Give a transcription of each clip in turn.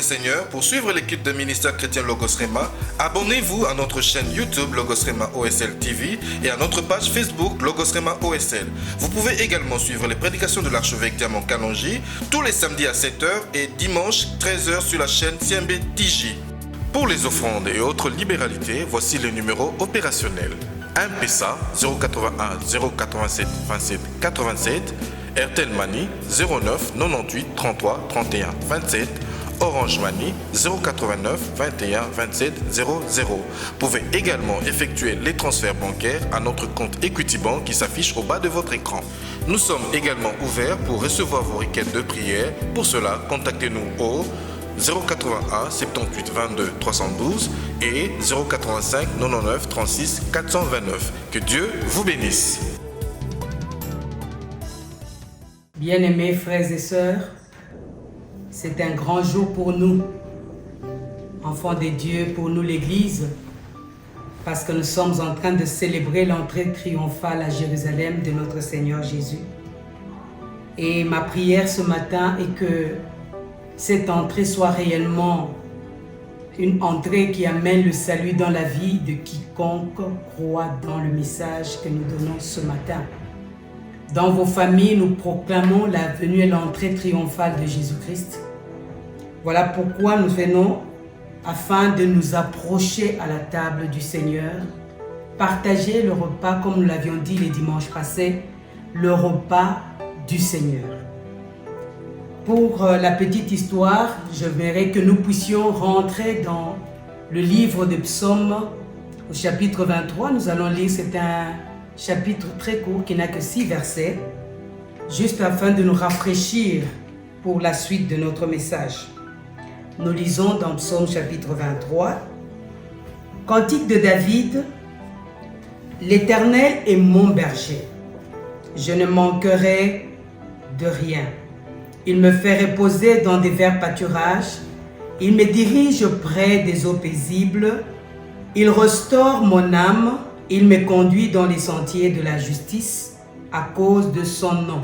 Seigneur, pour suivre l'équipe de ministère chrétien Logos Rema, abonnez-vous à notre chaîne YouTube Logos Rema OSL TV et à notre page Facebook Logos Rema OSL. Vous pouvez également suivre les prédications de l'archevêque Diamant Kalonji tous les samedis à 7h et dimanche 13h sur la chaîne CMB TJ. Pour les offrandes et autres libéralités, voici le numéro opérationnel. M-Pesa 081 087 27 87, Airtel Money 09 98 33 31 27, Orange Money 089 21 27 00. Vous pouvez également effectuer les transferts bancaires à notre compte Equity Bank qui s'affiche au bas de votre écran. Nous sommes également ouverts pour recevoir vos requêtes de prière. Pour cela, contactez-nous au 081 78 22 312 et 085 99 36 429. Que Dieu vous bénisse. Bien-aimés frères et sœurs, c'est un grand jour pour nous, enfants de Dieu, pour nous l'Église, parce que nous sommes en train de célébrer l'entrée triomphale à Jérusalem de notre Seigneur Jésus. Et ma prière ce matin est que cette entrée soit réellement une entrée qui amène le salut dans la vie de quiconque croit dans le message que nous donnons ce matin. Dans vos familles, nous proclamons la venue et l'entrée triomphale de Jésus-Christ. Voilà pourquoi nous venons afin de nous approcher à la table du Seigneur, partager le repas, comme nous l'avions dit les dimanches passés, le repas du Seigneur. Pour la petite histoire, je verrai que nous puissions rentrer dans le livre des psaumes au chapitre 23. Nous allons lire, c'est un chapitre très court qui n'a que 6 versets, juste afin de nous rafraîchir pour la suite de notre message. Nous lisons dans Psaume chapitre 23, Cantique de David, l'Éternel est mon berger, je ne manquerai de rien. Il me fait reposer dans des verts pâturages. Il me dirige près des eaux paisibles. Il restaure mon âme. Il me conduit dans les sentiers de la justice à cause de son nom.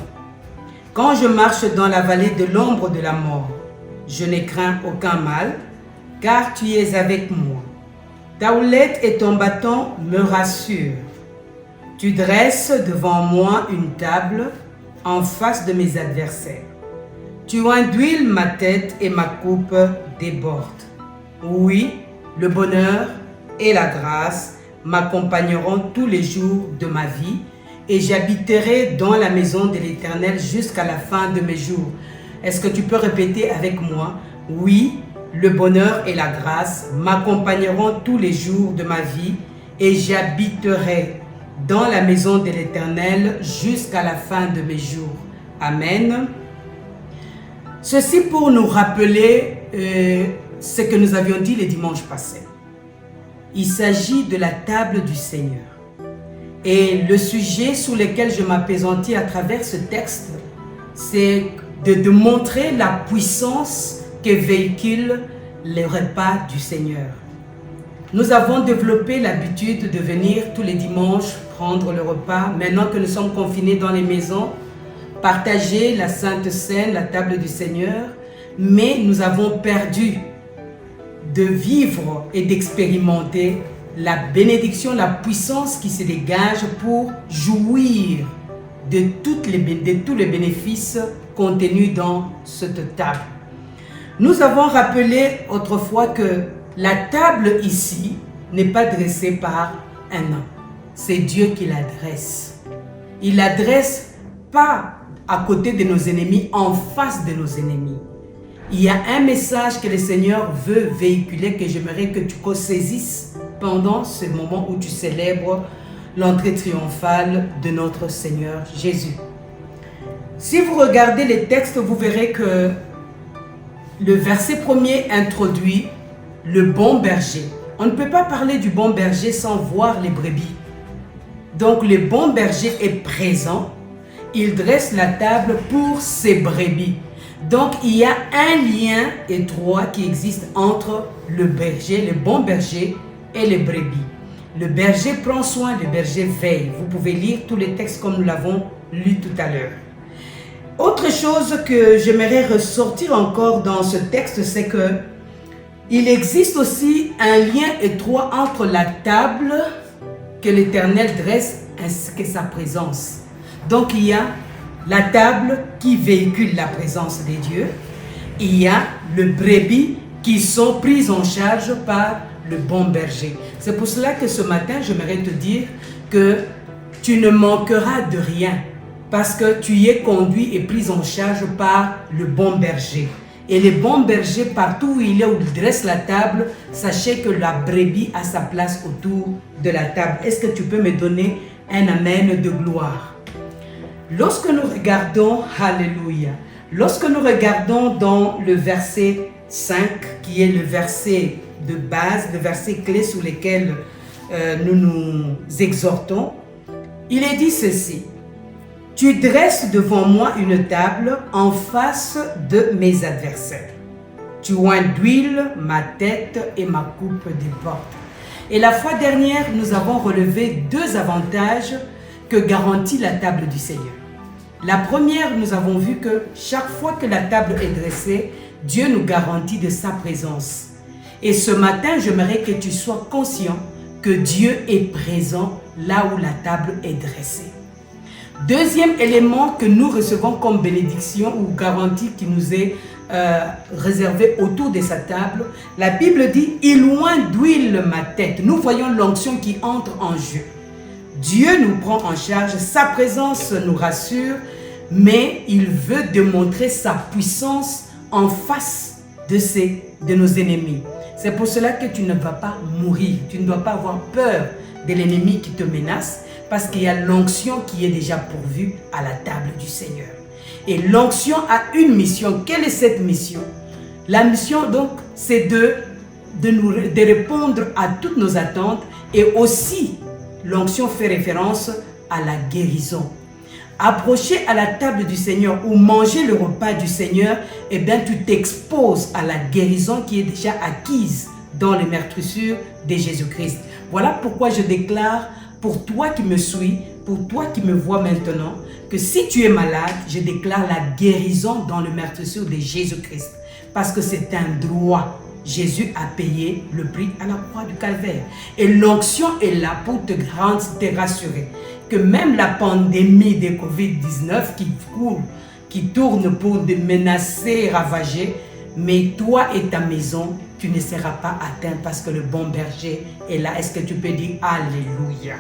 Quand je marche dans la vallée de l'ombre de la mort, je ne crains aucun mal, car tu es avec moi. Ta houlette et ton bâton me rassurent. Tu dresses devant moi une table en face de mes adversaires. Tu induis ma tête et ma coupe déborde. Oui, le bonheur et la grâce m'accompagneront tous les jours de ma vie et j'habiterai dans la maison de l'Éternel jusqu'à la fin de mes jours. Est-ce que tu peux répéter avec moi? Oui, le bonheur et la grâce m'accompagneront tous les jours de ma vie et j'habiterai dans la maison de l'Éternel jusqu'à la fin de mes jours. Amen. Ceci pour nous rappeler ce que nous avions dit les dimanches passés. Il s'agit de la table du Seigneur. Et le sujet sur lequel je m'appesantis à travers ce texte, c'est de montrer la puissance que véhicule le repas du Seigneur. Nous avons développé l'habitude de venir tous les dimanches prendre le repas. Maintenant que nous sommes confinés dans les maisons, partager la Sainte Seine, la table du Seigneur, mais nous avons perdu de vivre et d'expérimenter la bénédiction, la puissance qui se dégage pour jouir de tous les bénéfices contenus dans cette table. Nous avons rappelé autrefois que la table ici n'est pas dressée par un homme, c'est Dieu qui la dresse. Il la dresse pas à côté de nos ennemis, en face de nos ennemis. Il y a un message que le Seigneur veut véhiculer, que j'aimerais que tu saisisses pendant ce moment où tu célèbres l'entrée triomphale de notre Seigneur Jésus. Si vous regardez les textes, vous verrez que le verset premier introduit le bon berger. On ne peut pas parler du bon berger sans voir les brebis. Donc le bon berger est présent. Il dresse la table pour ses brebis. Donc il y a un lien étroit qui existe entre le berger, le bon berger et les brebis. Le berger prend soin, le berger veille. Vous pouvez lire tous les textes comme nous l'avons lu tout à l'heure. Autre chose que j'aimerais ressortir encore dans ce texte, c'est que il existe aussi un lien étroit entre la table que l'Éternel dresse ainsi que sa présence. Donc il y a la table qui véhicule la présence de Dieu. Il y a le brebis qui sont prises en charge par le bon berger. C'est pour cela que ce matin, j'aimerais te dire que tu ne manqueras de rien parce que tu y es conduit et pris en charge par le bon berger. Et le bon berger, partout où il est, où il dresse la table, sachez que la brebis a sa place autour de la table. Est-ce que tu peux me donner un amen de gloire? Lorsque nous regardons, alléluia, lorsque nous regardons dans le verset 5, qui est le verset de base, le verset clé sur lequel nous nous exhortons, il est dit ceci: tu dresses devant moi une table en face de mes adversaires. Tu oins d'huile ma tête et ma coupe déborde. Et la fois dernière, nous avons relevé deux avantages que garantit la table du Seigneur. La première, nous avons vu que chaque fois que la table est dressée, Dieu nous garantit de sa présence. Et ce matin, j'aimerais que tu sois conscient que Dieu est présent là où la table est dressée. Deuxième élément que nous recevons comme bénédiction ou garantie qui nous est réservé autour de sa table, la Bible dit « Il oint d'huile ma tête ». Nous voyons l'onction qui entre en jeu. Dieu nous prend en charge, sa présence nous rassure, mais il veut démontrer sa puissance en face de nos ennemis. C'est pour cela que tu ne vas pas mourir, tu ne dois pas avoir peur de l'ennemi qui te menace, parce qu'il y a l'onction qui est déjà pourvue à la table du Seigneur. Et l'onction a une mission. Quelle est cette mission? La mission, donc, c'est de répondre à toutes nos attentes, et aussi, l'onction fait référence à la guérison. Approcher à la table du Seigneur ou manger le repas du Seigneur, eh bien, tu t'exposes à la guérison qui est déjà acquise dans les meurtrissures de Jésus-Christ. Voilà pourquoi je déclare, pour toi qui me suis, pour toi qui me vois maintenant, que si tu es malade, je déclare la guérison dans le meurtrissure de Jésus-Christ. Parce que c'est un droit. Jésus a payé le prix à la croix du calvaire. Et l'onction est là pour te rassurer que même la pandémie de Covid-19 qui tourne pour te menacer, ravager, mais toi et ta maison, tu ne seras pas atteint parce que le bon berger est là. Est-ce que tu peux dire Alléluia?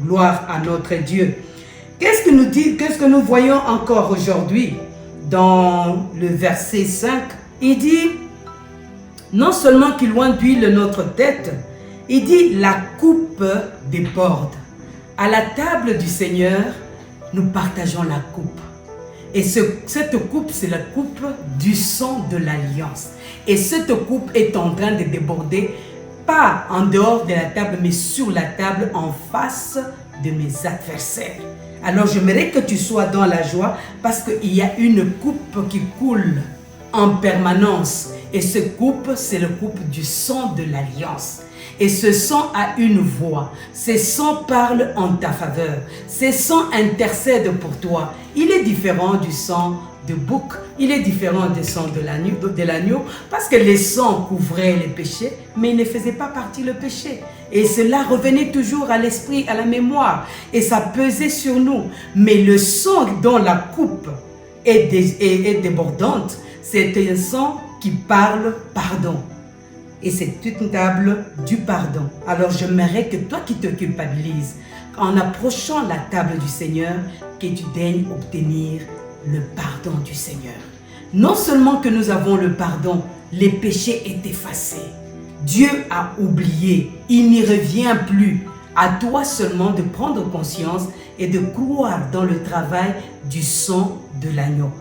Gloire à notre Dieu. Qu'est-ce que nous voyons encore aujourd'hui dans le verset 5? Il dit, non seulement qu'il oint d'huile notre tête, il dit la coupe déborde. À la table du Seigneur, nous partageons la coupe. Et cette coupe, c'est la coupe du sang de l'alliance. Et cette coupe est en train de déborder, pas en dehors de la table, mais sur la table en face de mes adversaires. Alors j'aimerais que tu sois dans la joie parce qu'il y a une coupe qui coule en permanence. Et cette coupe, c'est la coupe du sang de l'alliance. Et ce sang a une voix. Ce sang parle en ta faveur. Ce sang intercède pour toi. Il est différent du sang de bouc. Il est différent du sang de l'agneau. Parce que les sangs couvraient les péchés, mais ils ne faisaient pas partie le péché. Et cela revenait toujours à l'esprit, à la mémoire. Et ça pesait sur nous. Mais le sang dont la coupe est débordante, c'est un sang qui parle pardon. Et c'est une table du pardon. Alors j'aimerais que toi qui te culpabilises, en approchant la table du Seigneur, que tu daignes obtenir le pardon du Seigneur. Non seulement que nous avons le pardon, les péchés est effacé. Dieu a oublié, il n'y revient plus. À toi seulement de prendre conscience et de croire dans le travail du sang de l'agneau.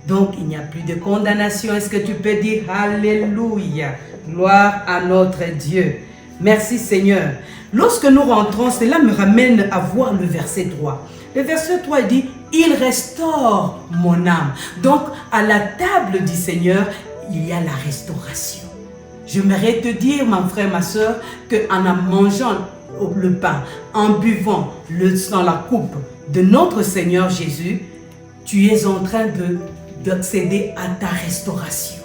Donc il n'y a plus de condamnation. Est-ce que tu peux dire Alléluia? Gloire à notre Dieu. Merci Seigneur. Lorsque nous rentrons, cela me ramène à voir le verset 3. Le verset 3 dit, il restaure mon âme. Donc à la table du Seigneur, il y a la restauration. J'aimerais te dire, mon frère, ma soeur, qu'en mangeant le pain, en buvant dans la coupe de notre Seigneur Jésus, tu es en train d'accéder à ta restauration.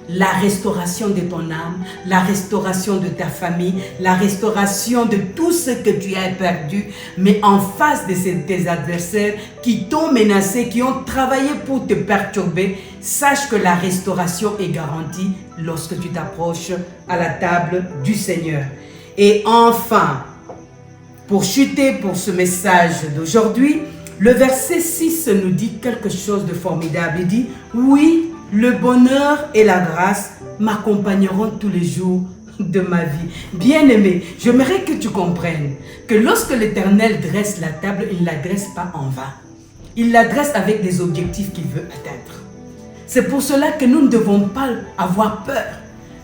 La restauration de ton âme, la restauration de ta famille, la restauration de tout ce que tu as perdu, mais en face de tes adversaires qui t'ont menacé, qui ont travaillé pour te perturber, sache que la restauration est garantie lorsque tu t'approches à la table du Seigneur. Et enfin, pour chuter pour ce message d'aujourd'hui, le verset 6 nous dit quelque chose de formidable. Il dit, oui, le bonheur et la grâce m'accompagneront tous les jours de ma vie. Bien-aimé, j'aimerais que tu comprennes que lorsque l'Éternel dresse la table, il ne la dresse pas en vain. Il la dresse avec des objectifs qu'il veut atteindre. C'est pour cela que nous ne devons pas avoir peur,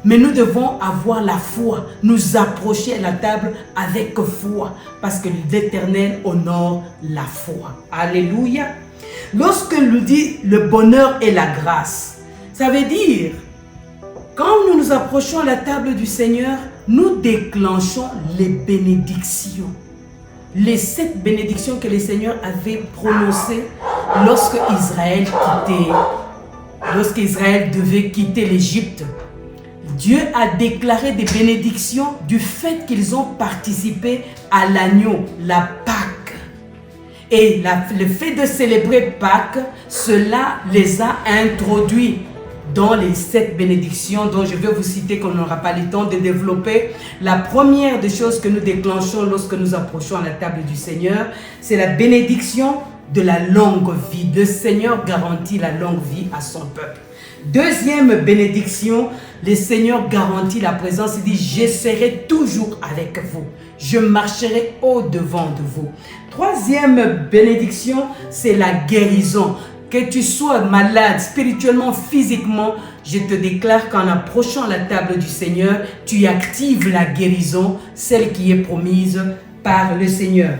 mais nous devons avoir la foi, nous approcher à la table avec foi, parce que l'Éternel honore la foi. Alléluia. Lorsque nous dit le bonheur et la grâce, ça veut dire, quand nous nous approchons à la table du Seigneur, nous déclenchons les bénédictions. Les 7 bénédictions que le Seigneur avait prononcées lorsque Israël devait quitter l'Égypte. Dieu a déclaré des bénédictions du fait qu'ils ont participé à l'agneau, la Pâque. Et le fait de célébrer Pâques, cela les a introduits dans les 7 bénédictions dont je vais vous citer, qu'on n'aura pas le temps de développer. La première des choses que nous déclenchons lorsque nous approchons à la table du Seigneur, c'est la bénédiction de la longue vie. Le Seigneur garantit la longue vie à son peuple. Deuxième bénédiction, le Seigneur garantit la présence. Il dit, je serai toujours avec vous. Je marcherai au-devant de vous. Troisième bénédiction, c'est la guérison. Que tu sois malade spirituellement, physiquement, je te déclare qu'en approchant la table du Seigneur, tu actives la guérison, celle qui est promise par le Seigneur.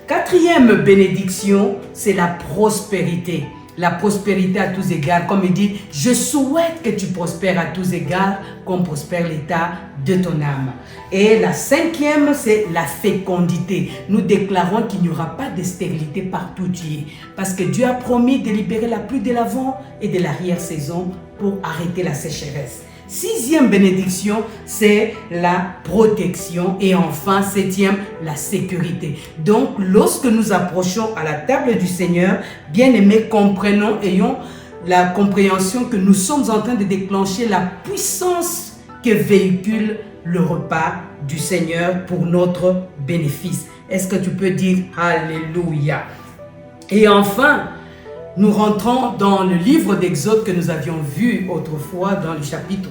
Quatrième bénédiction, c'est la prospérité. La prospérité à tous égards, comme il dit, je souhaite que tu prospères à tous égards, comme prospère l'état de ton âme. Et la cinquième, c'est la fécondité. Nous déclarons qu'il n'y aura pas de stérilité partout où tu es, parce que Dieu a promis de libérer la pluie de l'avant et de l'arrière-saison pour arrêter la sécheresse. Sixième bénédiction, c'est la protection. Et enfin, septième, la sécurité. Donc, lorsque nous approchons à la table du Seigneur, bien-aimés, comprenons, ayons la compréhension que nous sommes en train de déclencher la puissance que véhicule le repas du Seigneur pour notre bénéfice. Est-ce que tu peux dire Alléluia? Et enfin, nous rentrons dans le livre d'Exode que nous avions vu autrefois dans le chapitre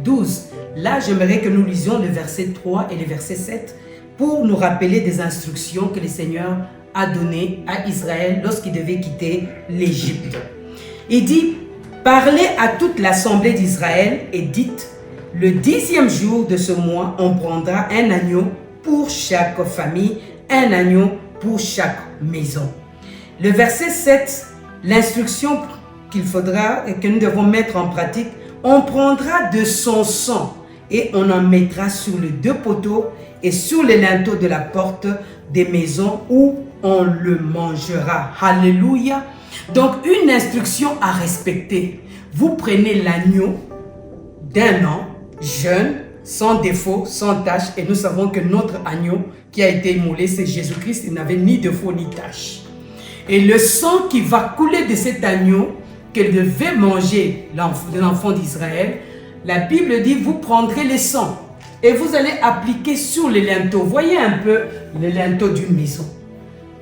12. Là, j'aimerais que nous lisions le verset 3 et le verset 7 pour nous rappeler des instructions que le Seigneur a données à Israël lorsqu'il devait quitter l'Égypte. Il dit, parlez à toute l'assemblée d'Israël et dites, le 10e jour de ce mois, on prendra un agneau pour chaque famille, un agneau pour chaque maison. Le verset 7, l'instruction qu'il faudra et que nous devons mettre en pratique, on prendra de son sang et on en mettra sur les 2 poteaux et sur les linteaux de la porte des maisons où on le mangera. Alléluia. Donc une instruction à respecter. Vous prenez l'agneau d'1 an, jeune, sans défaut, sans tache, et nous savons que notre agneau qui a été immolé, c'est Jésus-Christ, il n'avait ni défaut ni tache. Et le sang qui va couler de cet agneau que devait manger l'enfant d'Israël, la Bible dit, vous prendrez le sang et vous allez appliquer sur les linteaux. Voyez un peu les linteaux d'une maison.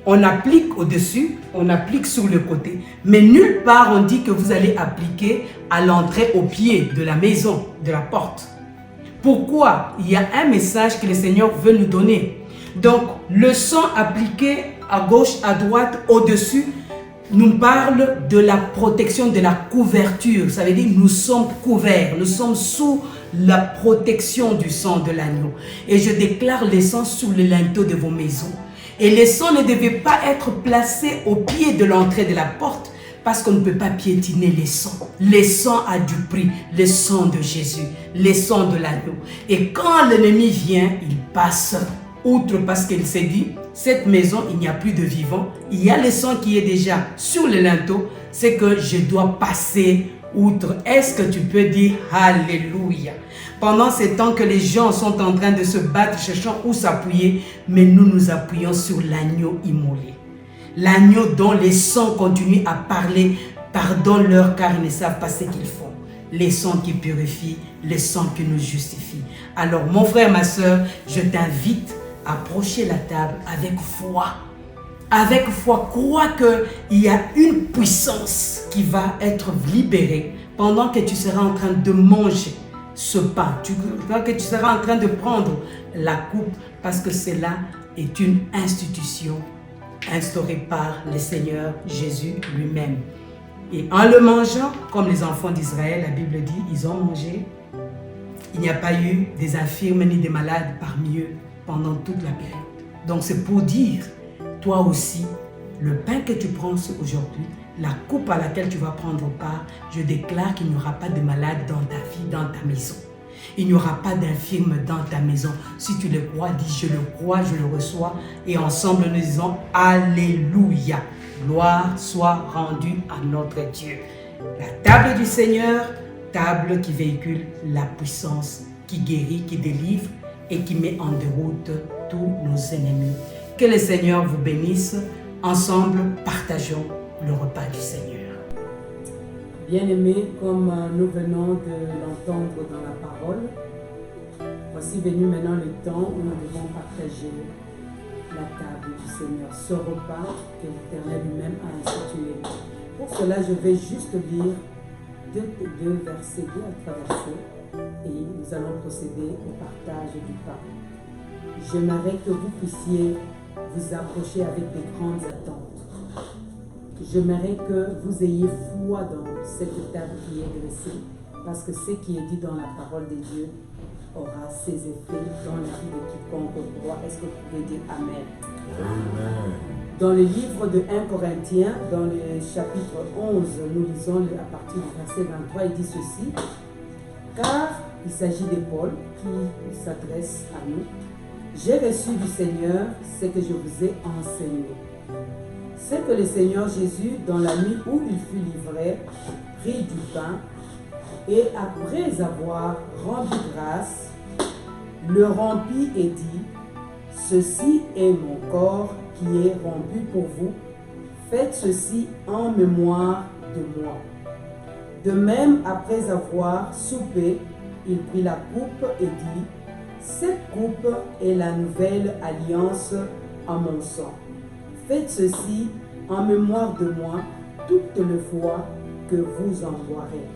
On applique au-dessus, on applique sur le côté. Mais nulle part on dit que vous allez appliquer à l'entrée au pied de la maison, de la porte. Pourquoi? Il y a un message que le Seigneur veut nous donner. Donc, le sang appliqué à gauche, à droite, au-dessus, nous parle de la protection, de la couverture. Ça veut dire nous sommes couverts, nous sommes sous la protection du sang de l'agneau. Et je déclare le sang sur le linteau de vos maisons. Et le sang ne devait pas être placé au pied de l'entrée de la porte, parce qu'on ne peut pas piétiner les sangs. Le sang a du prix, le sang de Jésus, le sang de l'agneau. Et quand l'ennemi vient, il passe outre parce qu'il s'est dit, cette maison, il n'y a plus de vivant, il y a le sang qui est déjà sur le linteau, c'est que je dois passer outre. Est-ce que tu peux dire Alléluia? Pendant ces temps que les gens sont en train de se battre, cherchant où s'appuyer, mais nous nous appuyons sur l'agneau immolé. L'agneau dont les sangs continuent à parler, pardonne-leur car ils ne savent pas ce qu'ils font. Les sangs qui purifient, les sangs qui nous justifient. Alors mon frère, ma soeur, je t'invite à approcher la table avec foi. Avec foi, crois qu'il y a une puissance qui va être libérée pendant que tu seras en train de manger ce pain. Que tu seras en train de prendre la coupe parce que cela est une institution instaurée par le Seigneur Jésus lui-même. Et en le mangeant, comme les enfants d'Israël, la Bible dit, ils ont mangé. Il n'y a pas eu des infirmes ni des malades parmi eux pendant toute la période. Donc c'est pour dire, toi aussi, le pain que tu prends aujourd'hui, la coupe à laquelle tu vas prendre part, je déclare qu'il n'y aura pas de malade dans ta vie, dans ta maison. Il n'y aura pas d'infirme dans ta maison. Si tu le crois, dis je le crois, je le reçois. Et ensemble nous disons Alléluia. Gloire soit rendue à notre Dieu. La table du Seigneur, table qui véhicule la puissance, qui guérit, qui délivre et qui met en déroute tous nos ennemis. Que le Seigneur vous bénisse. Ensemble, partageons le repas du Seigneur. Bien-aimés, comme nous venons de l'entendre dans la parole, voici venu maintenant le temps où nous devons partager la table du Seigneur, ce repas que l'Éternel lui-même a institué. Pour cela, je vais juste lire deux versets, deux à trois versets, et nous allons procéder au partage du pain. J'aimerais que vous puissiez vous approcher avec de grandes attentes. J'aimerais que vous ayez foi dans cette table qui est dressée, parce que ce qui est dit dans la parole de Dieu aura ses effets dans la vie de quiconque croit. Est-ce que vous pouvez dire Amen? Amen. Dans le livre de 1 Corinthiens, dans le chapitre 11, nous lisons à partir du verset 23, il dit ceci: car il s'agit de Paul qui s'adresse à nous. J'ai reçu du Seigneur ce que je vous ai enseigné. C'est que le Seigneur Jésus, dans la nuit où il fut livré, prit du pain et après avoir rendu grâce, le rompit et dit: ceci est mon corps qui est rompu pour vous. Faites ceci en mémoire de moi. De même, après avoir soupé, il prit la coupe et dit: cette coupe est la nouvelle alliance en mon sang. Faites ceci en mémoire de moi toutes les fois que vous en boirez.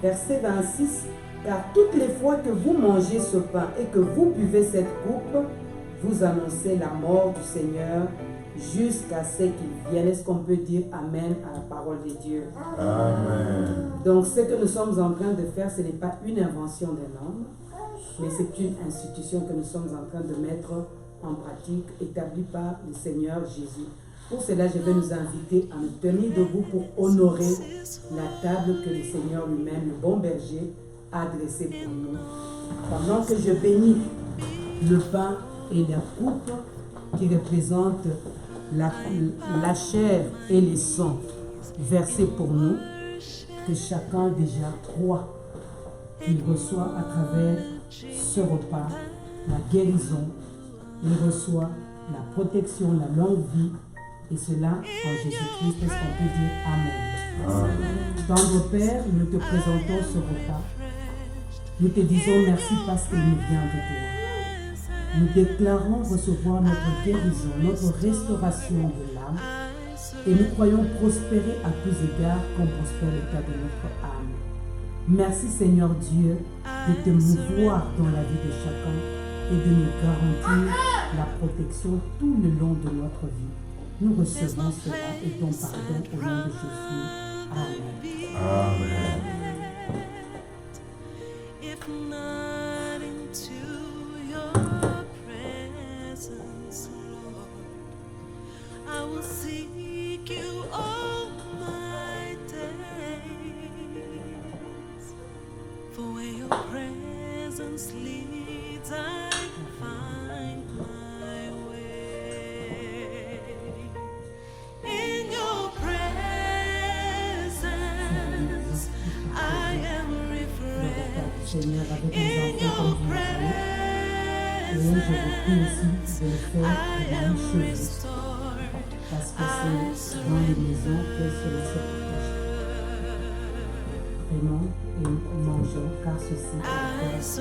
Verset 26. Car toutes les fois que vous mangez ce pain et que vous buvez cette coupe, vous annoncez la mort du Seigneur jusqu'à ce qu'il vienne. Est-ce qu'on peut dire Amen à la parole de Dieu? Amen. Donc ce que nous sommes en train de faire, ce n'est pas une invention d'un homme, mais c'est une institution que nous sommes en train de mettre en pratique, établie par le Seigneur Jésus. Pour cela, je vais nous inviter à nous tenir debout pour honorer la table que le Seigneur lui-même, le bon berger, a dressée pour nous. Pendant que je bénis le pain et la coupe qui représentent la chair et le sang versés pour nous, que chacun déjà croit qu'il reçoit à travers ce repas la guérison, il reçoit la protection, la longue vie, et cela en Jésus-Christ. Est-ce qu'on peut dire Amen? Amen. Tendre Père, nous te présentons ce repas. Nous te disons merci parce qu'il nous vient de toi. Nous déclarons recevoir notre guérison, notre restauration de l'âme, et nous croyons prospérer à tous égards comme prospère l'état de notre âme. Merci Seigneur Dieu de te mouvoir dans la vie de chacun et de nous garantir la protection tout le long de notre vie. Nous recevons cela et ton pardon au nom de Jésus. Amen. Amen. Leads, I find my je vous prie aussi de le faire devant les cheveux, parce que c'est dans les maisons que cela se partage. Vraiment, et mangeons, car ceci est le corps de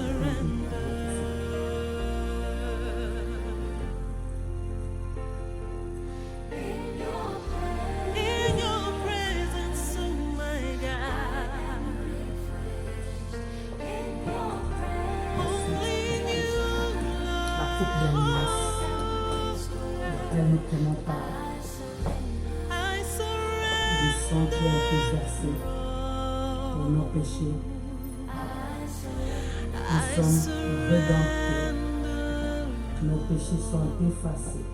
nous ne prenons pas du sang qui a été versé pour nos péchés. Nous sommes rédemptés. Nos péchés sont effacés.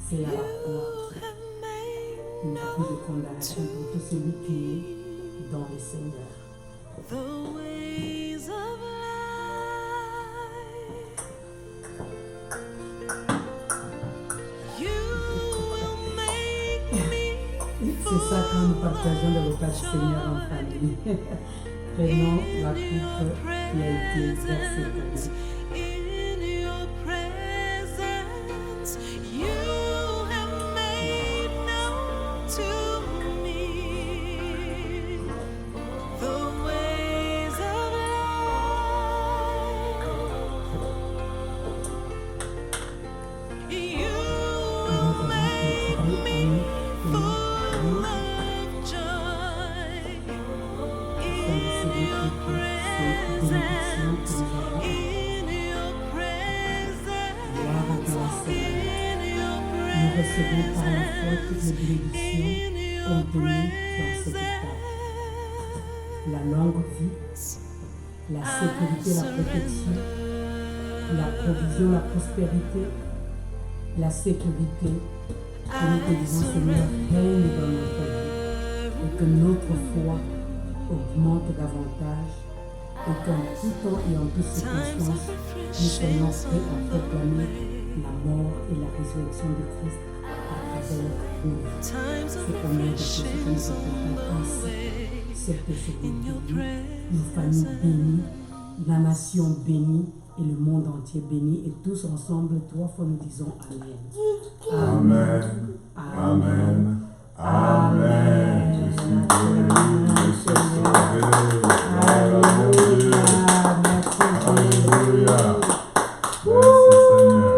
C'est à la croix. Il n'y a plus de condamnation pour tout celui qui est dans le Seigneur. C'est ça quand nous partageons le repas du Seigneur en famille. Prenons la coupe qui a été versée pour nous. Nous recevons par la foi toutes les bénédictions contenues dans cette étape. La longue vie, la sécurité, la protection, la provision, la prospérité, la sécurité. Que nous te disons, Seigneur, règne dans notre vie et que notre foi augmente davantage et qu'en tout temps et en toutes circonstances, nous soyons prêts à proclamer la mort et la résurrection de Christ à travers nous. C'est au nom de Jésus que nous avons ainsi cette seconde vie, nos familles bénies, la nation bénie et le monde entier béni. Et tous ensemble, 3 fois, nous disons Amen. Amen. Amen. Amen. Amen. Je suis béni, je suis sauvé. Alléluia. Alléluia. Merci Seigneur.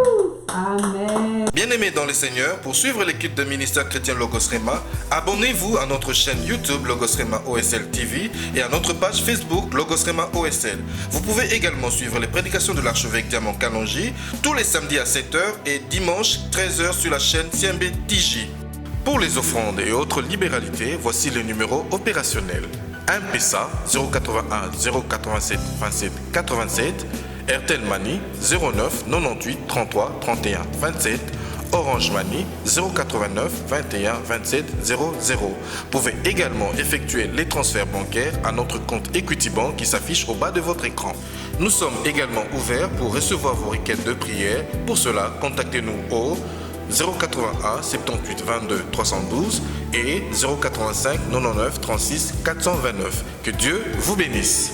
Amen. Bien-aimés dans le Seigneur, pour suivre l'équipe de ministère chrétien Logos Rema, abonnez-vous à notre chaîne YouTube Logos Rema OSL TV et à notre page Facebook Logos Rema OSL. Vous pouvez également suivre les prédications de l'archevêque Diamant Kalonji tous les samedis à 7h et dimanche 13h sur la chaîne CMB TJ. Pour les offrandes et autres libéralités, voici le numéro opérationnel. M-Pesa 081 087 27 87, Airtel Money 09 98 33 31 27, Orange Money 089 21 27 00. Vous pouvez également effectuer les transferts bancaires à notre compte Equity Bank qui s'affiche au bas de votre écran. Nous sommes également ouverts pour recevoir vos requêtes de prière. Pour cela, contactez-nous au 081 78 22 312 et 085 99 36 429. Que Dieu vous bénisse.